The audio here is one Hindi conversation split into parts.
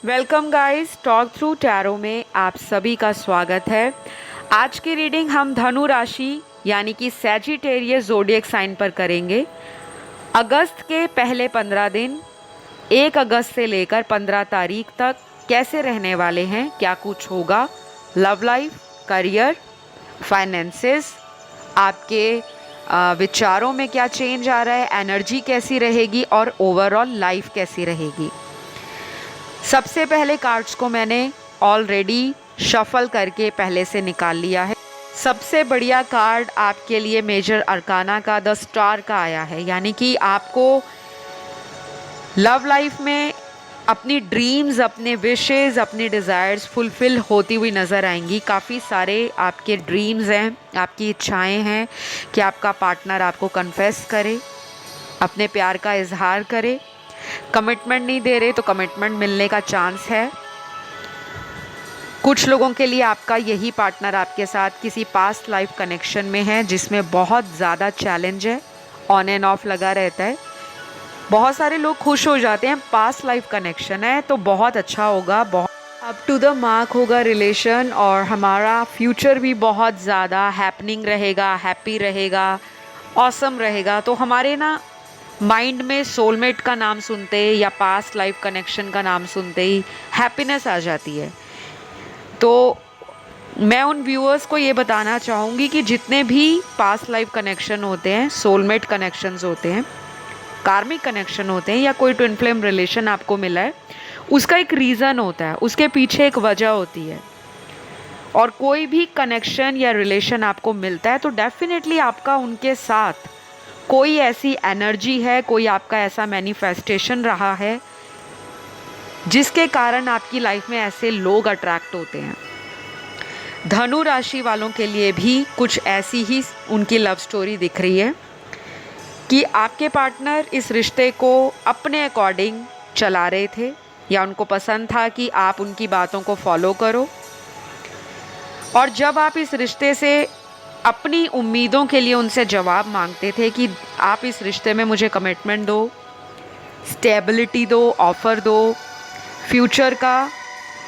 Welcome guys, talk through tarot में आप सभी का स्वागत है। आज की रीडिंग हम धनु राशि यानी कि सैजिटेरियस ज़ोडिएक साइन पर करेंगे। अगस्त के पहले 15 दिन 1 अगस्त से लेकर 15 तारीख तक कैसे रहने वाले हैं, क्या कुछ होगा, लव लाइफ, करियर, फाइनेंसेस, आपके विचारों में क्या चेंज आ रहा है, एनर्जी कैसी रहेगी और ओवरऑल लाइफ कैसी रहेगी। सबसे पहले कार्ड्स को मैंने ऑलरेडी शफल करके पहले से निकाल लिया है। सबसे बढ़िया कार्ड आपके लिए मेजर अरकाना का द स्टार का आया है, यानी कि आपको लव लाइफ में अपनी ड्रीम्स, अपने विशेस, अपनी डिज़ायर्स फुलफ़िल होती हुई नज़र आएंगी। काफ़ी सारे आपके ड्रीम्स हैं, आपकी इच्छाएं हैं कि आपका पार्टनर आपको कन्फेस करे, अपने प्यार का इजहार करे। कमिटमेंट नहीं दे रहे तो कमिटमेंट मिलने का चांस है। कुछ लोगों के लिए आपका यही पार्टनर आपके साथ किसी पास्ट लाइफ कनेक्शन में है जिसमें बहुत ज़्यादा चैलेंज है, ऑन एंड ऑफ लगा रहता है। बहुत सारे लोग खुश हो जाते हैं, पास्ट लाइफ कनेक्शन है तो बहुत अच्छा होगा, बहुत अप टू द मार्क होगा रिलेशन और हमारा फ्यूचर भी बहुत ज़्यादा हैपनिंग रहेगा, हैप्पी रहेगा, ऑसम रहेगा। तो हमारे ना माइंड में सोलमेट का नाम सुनते ही या पास्ट लाइफ कनेक्शन का नाम सुनते ही हैप्पीनेस आ जाती है। तो मैं उन व्यूअर्स को ये बताना चाहूँगी कि जितने भी पास्ट लाइफ कनेक्शन होते हैं, सोलमेट कनेक्शंस होते हैं, कार्मिक कनेक्शन होते हैं या कोई ट्विन फ्लेम रिलेशन आपको मिला है, उसका एक रीज़न होता है, उसके पीछे एक वजह होती है। और कोई भी कनेक्शन या रिलेशन आपको मिलता है तो डेफिनेटली आपका उनके साथ कोई ऐसी एनर्जी है, कोई आपका ऐसा मैनिफेस्टेशन रहा है जिसके कारण आपकी लाइफ में ऐसे लोग अट्रैक्ट होते हैं। धनु राशि वालों के लिए भी कुछ ऐसी ही उनकी लव स्टोरी दिख रही है कि आपके पार्टनर इस रिश्ते को अपने अकॉर्डिंग चला रहे थे या उनको पसंद था कि आप उनकी बातों को फॉलो करो। और जब आप इस रिश्ते से अपनी उम्मीदों के लिए उनसे जवाब मांगते थे कि आप इस रिश्ते में मुझे कमिटमेंट दो, स्टेबिलिटी दो, ऑफ़र दो, फ्यूचर का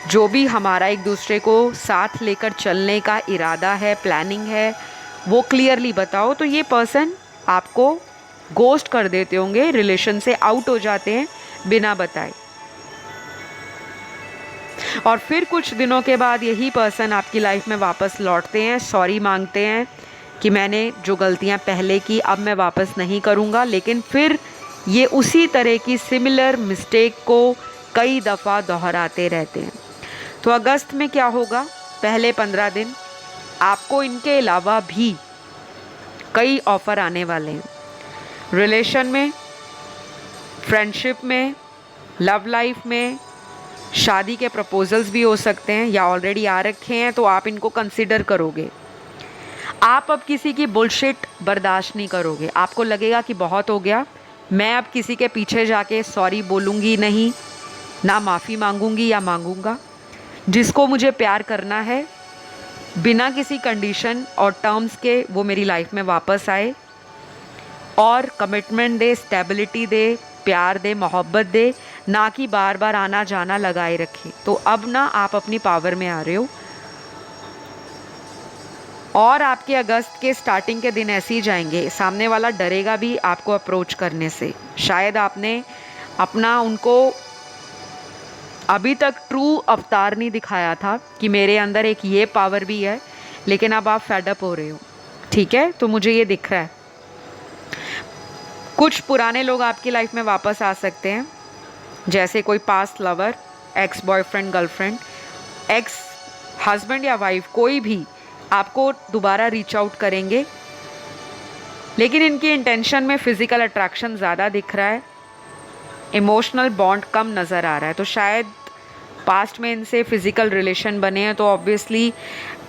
जो भी हमारा एक दूसरे को साथ लेकर चलने का इरादा है, प्लानिंग है, वो क्लियरली बताओ, तो ये पर्सन आपको गोस्ट कर देते होंगे, रिलेशन से आउट हो जाते हैं बिना बताए। और फिर कुछ दिनों के बाद यही पर्सन आपकी लाइफ में वापस लौटते हैं, सॉरी मांगते हैं कि मैंने जो गलतियां पहले की अब मैं वापस नहीं करूंगा, लेकिन फिर ये उसी तरह की सिमिलर मिस्टेक को कई दफ़ा दोहराते रहते हैं। तो अगस्त में क्या होगा, पहले 15 दिन आपको इनके अलावा भी कई ऑफ़र आने वाले हैं। रिलेशन में, फ्रेंडशिप में, लव लाइफ में, शादी के प्रपोजल्स भी हो सकते हैं या ऑलरेडी आ रखे हैं तो आप इनको कंसिडर करोगे। आप अब किसी की बुलशिट बर्दाश्त नहीं करोगे, आपको लगेगा कि बहुत हो गया, मैं अब किसी के पीछे जाके सॉरी बोलूँगी नहीं, ना माफ़ी मांगूंगी या मांगूंगा। जिसको मुझे प्यार करना है बिना किसी कंडीशन और टर्म्स के वो मेरी लाइफ में वापस आए और कमिटमेंट दे, स्टेबिलिटी दे, प्यार दे, मोहब्बत दे, ना कि बार बार आना जाना लगाए रखे। तो अब ना आप अपनी पावर में आ रहे हो और आपके अगस्त के स्टार्टिंग के दिन ऐसे ही जाएंगे, सामने वाला डरेगा भी आपको अप्रोच करने से। शायद आपने अपना उनको अभी तक ट्रू अवतार नहीं दिखाया था कि मेरे अंदर एक ये पावर भी है, लेकिन अब आप फेडअप हो रहे हो, ठीक है। तो मुझे ये दिख रहा है कुछ पुराने लोग आपकी लाइफ में वापस आ सकते हैं, जैसे कोई past lover, ex boyfriend, girlfriend, ex husband या वाइफ, कोई भी आपको दोबारा रीच आउट करेंगे, लेकिन इनकी इंटेंशन में फ़िज़िकल अट्रैक्शन ज़्यादा दिख रहा है, इमोशनल बॉन्ड कम नज़र आ रहा है। तो शायद पास्ट में इनसे फ़िज़िकल रिलेशन बने हैं तो ऑब्वियसली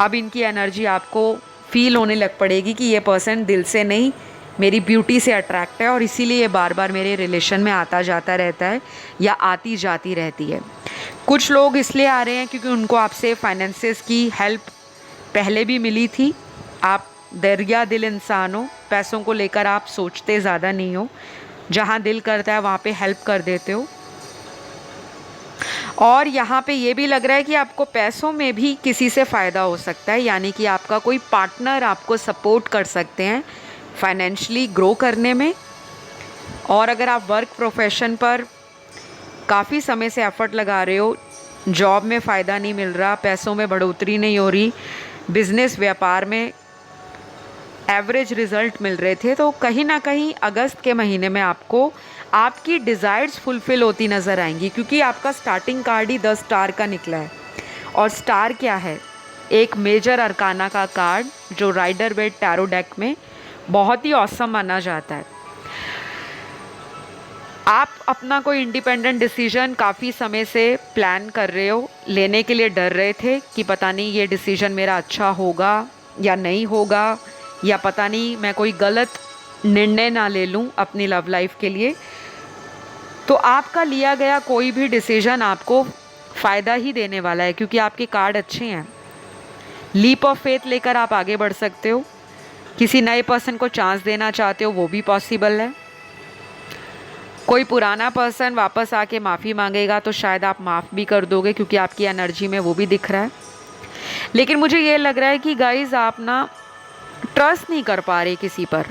अब इनकी एनर्जी आपको फील होने लग पड़ेगी कि ये पर्सन दिल से नहीं मेरी ब्यूटी से अट्रैक्ट है और इसीलिए ये बार बार मेरे रिलेशन में आता जाता रहता है या आती जाती रहती है। कुछ लोग इसलिए आ रहे हैं क्योंकि उनको आपसे फाइनेंसेस की हेल्प पहले भी मिली थी। आप दरिया दिल इंसान हो, पैसों को लेकर आप सोचते ज़्यादा नहीं हो, जहाँ दिल करता है वहाँ पे हेल्प कर देते हो। और यहाँ पे ये भी लग रहा है कि आपको पैसों में भी किसी से फ़ायदा हो सकता है, यानी कि आपका कोई पार्टनर आपको सपोर्ट कर सकते हैं फाइनेंशियली ग्रो करने में। और अगर आप वर्क प्रोफेशन पर काफ़ी समय से एफ़र्ट लगा रहे हो, जॉब में फ़ायदा नहीं मिल रहा, पैसों में बढ़ोतरी नहीं हो रही, बिज़नेस व्यापार में एवरेज रिज़ल्ट मिल रहे थे, तो कहीं ना कहीं अगस्त के महीने में आपको आपकी डिज़ायर्स फुलफ़िल होती नज़र आएंगी, क्योंकि आपका स्टार्टिंग कार्ड ही 10 स्टार का निकला है। और स्टार क्या है? एक मेजर अरकाना का कार्ड जो राइडर वेट टैरो डेक में बहुत ही ऑसम माना जाता है। आप अपना कोई इंडिपेंडेंट डिसीजन काफ़ी समय से प्लान कर रहे हो, लेने के लिए डर रहे थे कि पता नहीं ये डिसीजन मेरा अच्छा होगा या नहीं होगा, या पता नहीं मैं कोई गलत निर्णय ना ले लूँ अपनी लव लाइफ के लिए। तो आपका लिया गया कोई भी डिसीजन आपको फ़ायदा ही देने वाला है, क्योंकि आपके कार्ड अच्छे हैं। लीप ऑफ फेथ लेकर आप आगे बढ़ सकते हो। किसी नए पर्सन को चांस देना चाहते हो, वो भी पॉसिबल है। कोई पुराना पर्सन वापस आके माफ़ी मांगेगा तो शायद आप माफ़ भी कर दोगे, क्योंकि आपकी एनर्जी में वो भी दिख रहा है। लेकिन मुझे ये लग रहा है कि गाइज़ आप ना ट्रस्ट नहीं कर पा रहे किसी पर।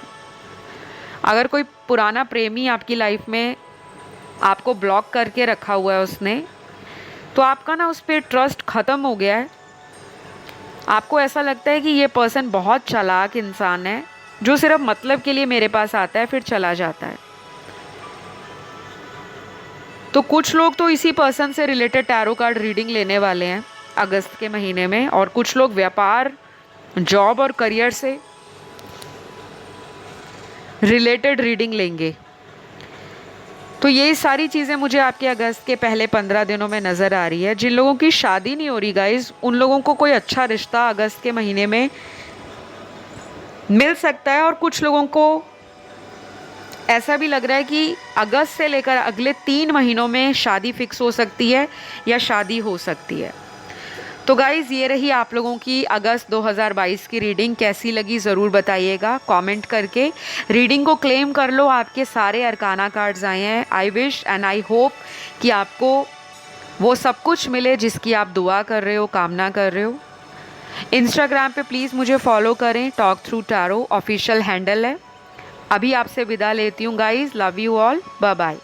अगर कोई पुराना प्रेमी आपकी लाइफ में आपको ब्लॉक करके रखा हुआ है उसने, तो आपका ना उस पर ट्रस्ट ख़त्म हो गया है। आपको ऐसा लगता है कि ये पर्सन बहुत चालाक इंसान है जो सिर्फ मतलब के लिए मेरे पास आता है फिर चला जाता है। तो कुछ लोग तो इसी पर्सन से रिलेटेड टैरो कार्ड रीडिंग लेने वाले हैं अगस्त के महीने में, और कुछ लोग व्यापार, जॉब और करियर से रिलेटेड रीडिंग लेंगे। तो ये सारी चीज़ें मुझे आपके अगस्त के पहले 15 दिनों में नज़र आ रही है। जिन लोगों की शादी नहीं हो रही गाइज़, उन लोगों को कोई अच्छा रिश्ता अगस्त के महीने में मिल सकता है। और कुछ लोगों को ऐसा भी लग रहा है कि अगस्त से लेकर अगले 3 महीनों में शादी फिक्स हो सकती है या शादी हो सकती है। तो गाइज़ ये रही आप लोगों की अगस्त 2022 की रीडिंग। कैसी लगी ज़रूर बताइएगा कमेंट करके। रीडिंग को क्लेम कर लो, आपके सारे अरकाना कार्ड्स आए हैं। I wish and I hope कि आपको वो सब कुछ मिले जिसकी आप दुआ कर रहे हो, कामना कर रहे हो। इंस्टाग्राम पे प्लीज़ मुझे फॉलो करें, talk through tarot official handle है। अभी आपसे विदा लेती हूँ guys. Love you all, bye bye.